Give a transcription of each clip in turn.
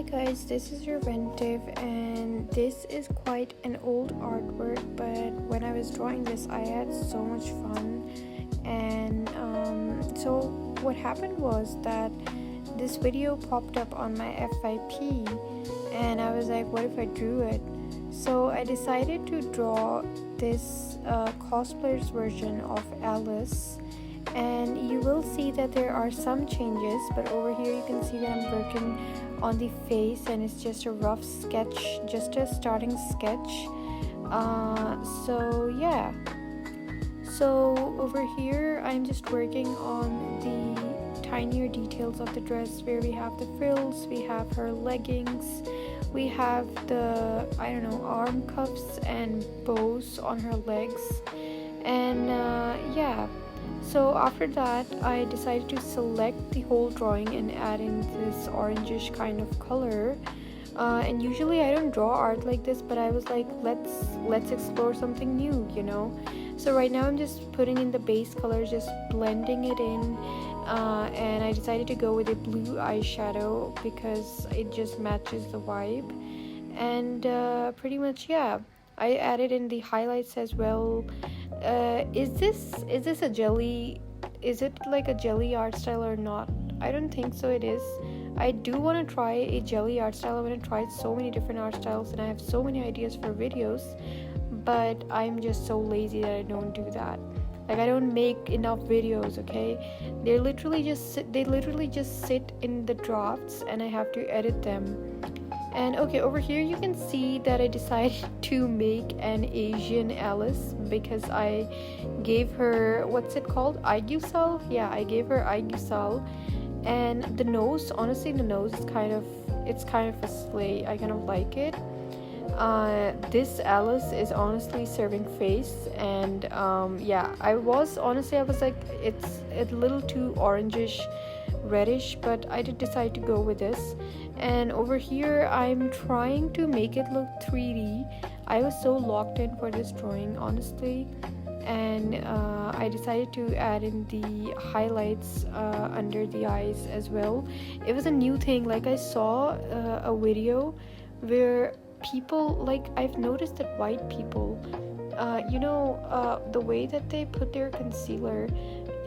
Hi guys, this is Reventive and this is quite an old artwork, but when I was drawing this I had so much fun. And so what happened was that this video popped up on my FYP and I was like, what if I drew it? So I decided to draw this cosplayer's version of Alice, and you will see that there are some changes, but over here you can see that I'm working on the face and it's just a rough sketch, just a starting sketch. So yeah, so over here I'm just working on the tinier details of the dress, where we have the frills, we have her leggings, we have the arm cuffs and bows on her legs, and yeah. So after that I decided to select the whole drawing and add in this orangish kind of color, and usually I don't draw art like this, but I was like, let's explore something new, so right now I'm just putting in the base color, just blending it in, and I decided to go with a blue eyeshadow because it just matches the vibe. And pretty much, yeah, I added in the highlights as well. Is this a jelly? Is it like a jelly art style or not? I don't think so it is. I do want to try a jelly art style. I want to try so many different art styles and I have so many ideas for videos, but I'm just so lazy that I don't do that. Like, I don't make enough videos, okay? They literally just sit in the drafts and I have to edit them. And okay, over here you can see that I decided to make an Asian Alice because I gave her, what's it called, aegusal? Yeah, I gave her aegusal. And the nose, honestly, the nose is kind of a slay. I kind of like it. This Alice is honestly serving face, and yeah, I was like, it's a little too orangish reddish, but I did decide to go with this. And over here I'm trying to make it look 3D. I was so locked in for this drawing, honestly, and I decided to add in the highlights under the eyes as well. It was a new thing. Like, I saw a video where people, like, I've noticed that white people, the way that they put their concealer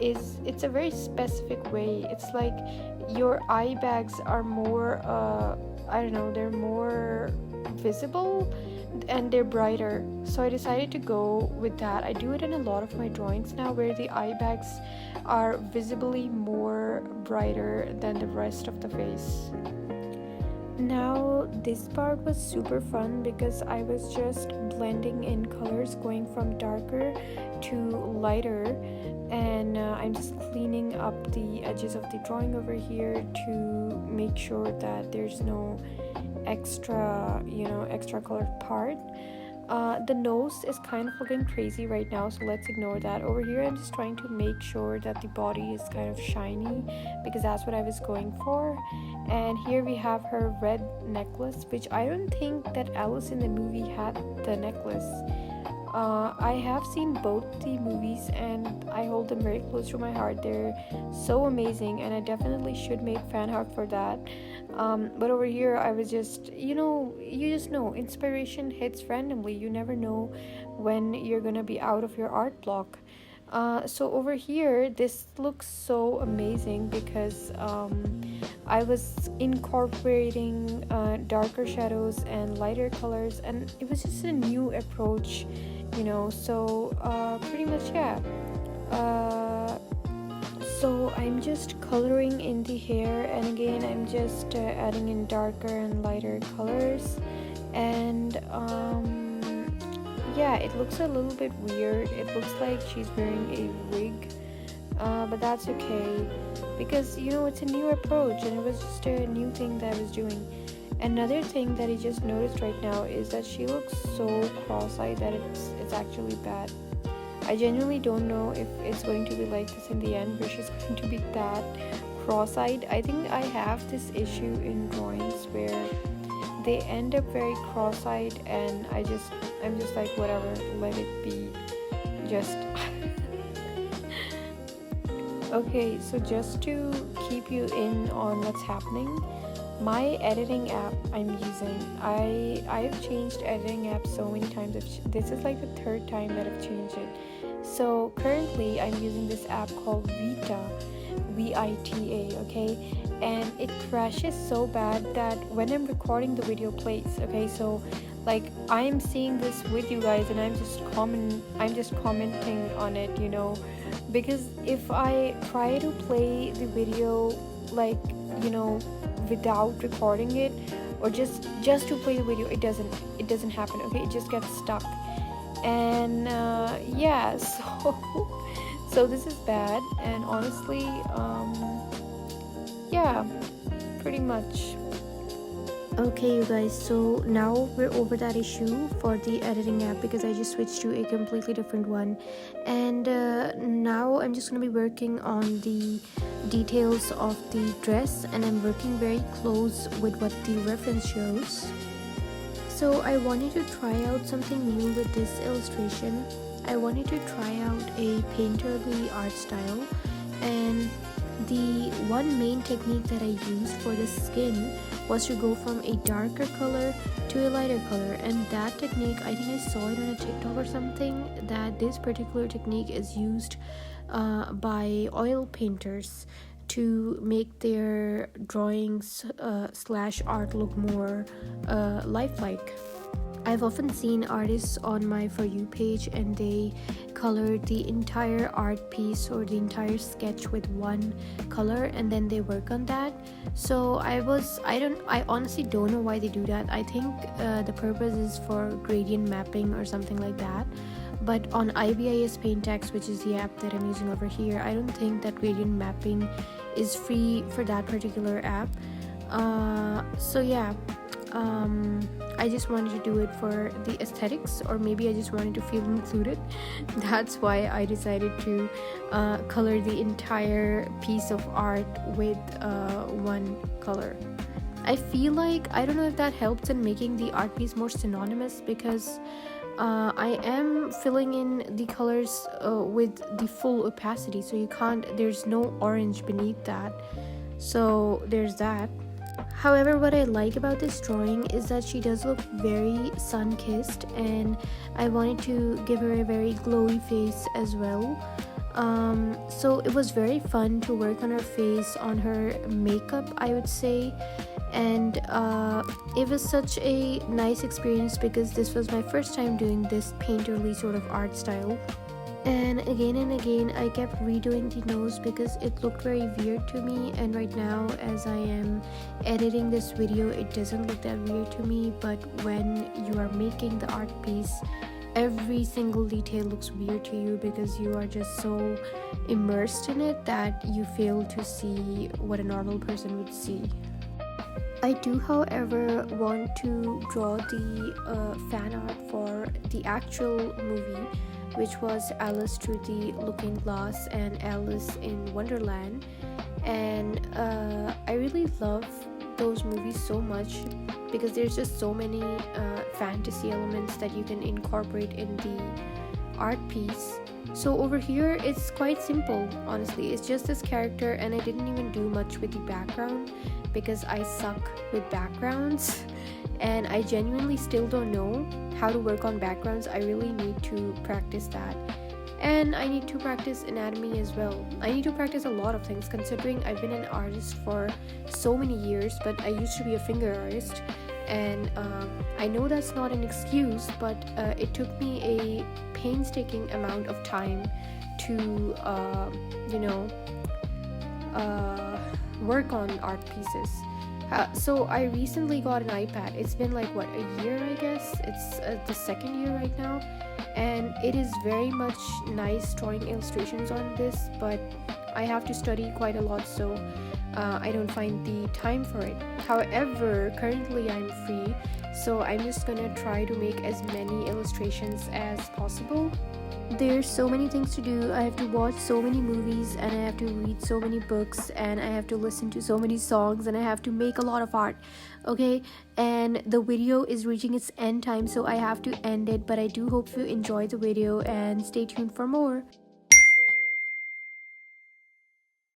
it's a very specific way. It's like your eye bags are more they're more visible and they're brighter, so I decided to go with that. I do it in a lot of my drawings now, where the eye bags are visibly more brighter than the rest of the face. Now this part was super fun because I was just blending in colors, going from darker to lighter, and I'm just cleaning up the edges of the drawing over here to make sure that there's no extra colored part. The nose is kind of looking crazy right now, so let's ignore that. Over here I'm just trying to make sure that the body is kind of shiny because that's what I was going for. And here we have her red necklace, which I don't think that Alice in the movie had the necklace. I have seen both the movies and I hold them very close to my heart. They're so amazing and I definitely should make fan art for that. But over here I was just, you just know, inspiration hits randomly. You never know when you're gonna be out of your art block. So over here this looks so amazing because I was incorporating darker shadows and lighter colors, and it was just a new approach, so pretty much, yeah. So I'm just coloring in the hair, and again I'm just adding in darker and lighter colors, and yeah, it looks a little bit weird. It looks like she's wearing a wig, but that's okay because it's a new approach and it was just a new thing that I was doing. Another thing that I just noticed right now is that she looks so cross-eyed that it's actually bad. I genuinely don't know if it's going to be like this in the end, where she's going to be that cross-eyed. I think I have this issue in drawings where they end up very cross-eyed, and I'm just like, whatever, let it be. Just okay, so just to keep you in on what's happening, my editing app I'm using, I've changed editing apps so many times. This is like the third time that I've changed it. So currently I'm using this app called VITA, okay, and it crashes so bad that when I'm recording, the video plays. Okay, so like I'm seeing this with you guys and I'm just commenting on it, because if I try to play the video, like, without recording it, or just to play the video, it doesn't happen. Okay, it just gets stuck. And yeah, so this is bad. And honestly, yeah, pretty much. Okay, you guys, so now we're over that issue for the editing app, because I just switched to a completely different one. And now I'm just going to be working on the details of the dress, and I'm working very close with what the reference shows. So I wanted to try out something new with this illustration. I wanted to try out a painterly art style, and the one main technique that I used for the skin was to go from a darker color to a lighter color. And that technique, I think I saw it on a TikTok or something, that this particular technique is used by oil painters to make their drawings slash art look more lifelike. I've often seen artists on my For You page, and they color the entire art piece or the entire sketch with one color, and then they work on that. So I honestly don't know why they do that. I think the purpose is for gradient mapping or something like that. But on IBIS Paintex, which is the app that I'm using over here, I don't think that gradient mapping is free for that particular app. So yeah, I just wanted to do it for the aesthetics, or maybe I just wanted to feel included. That's why I decided to color the entire piece of art with one color. I feel like, I don't know if that helps in making the art piece more synonymous, because I am filling in the colors with the full opacity, so there's no orange beneath that. So there's that. However, what I like about this drawing is that she does look very sun-kissed, and I wanted to give her a very glowy face as well. So it was very fun to work on her face, on her makeup, I would say. And it was such a nice experience, because this was my first time doing this painterly sort of art style. And again I kept redoing the nose because it looked very weird to me, and right now as I am editing this video, it doesn't look that weird to me. But when you are making the art piece, every single detail looks weird to you, because you are just so immersed in it that you fail to see what a normal person would see. I do, however, want to draw the fan art for the actual movie, which was Alice Through the Looking Glass and Alice in Wonderland. And I really love those movies so much, because there's just so many fantasy elements that you can incorporate in the art piece. So over here it's quite simple, honestly. It's just this character, and I didn't even do much with the background because I suck with backgrounds and I genuinely still don't know how to work on backgrounds. I really need to practice that, and I need to practice anatomy as well. I need to practice a lot of things, considering I've been an artist for so many years, but I used to be a finger artist, and I know that's not an excuse, but it took me a painstaking amount of time to work on art pieces. So I recently got an iPad. It's been like a year, I guess. It's the second year right now, and it is very much nice drawing illustrations on this, but I have to study quite a lot, so I don't find the time for it. However, currently I'm free, so I'm just gonna try to make as many illustrations as possible. There's so many things to do. I have to watch so many movies, and I have to read so many books, and I have to listen to so many songs, and I have to make a lot of art, okay? And the video is reaching its end time, so I have to end it, but I do hope you enjoy the video and stay tuned for more.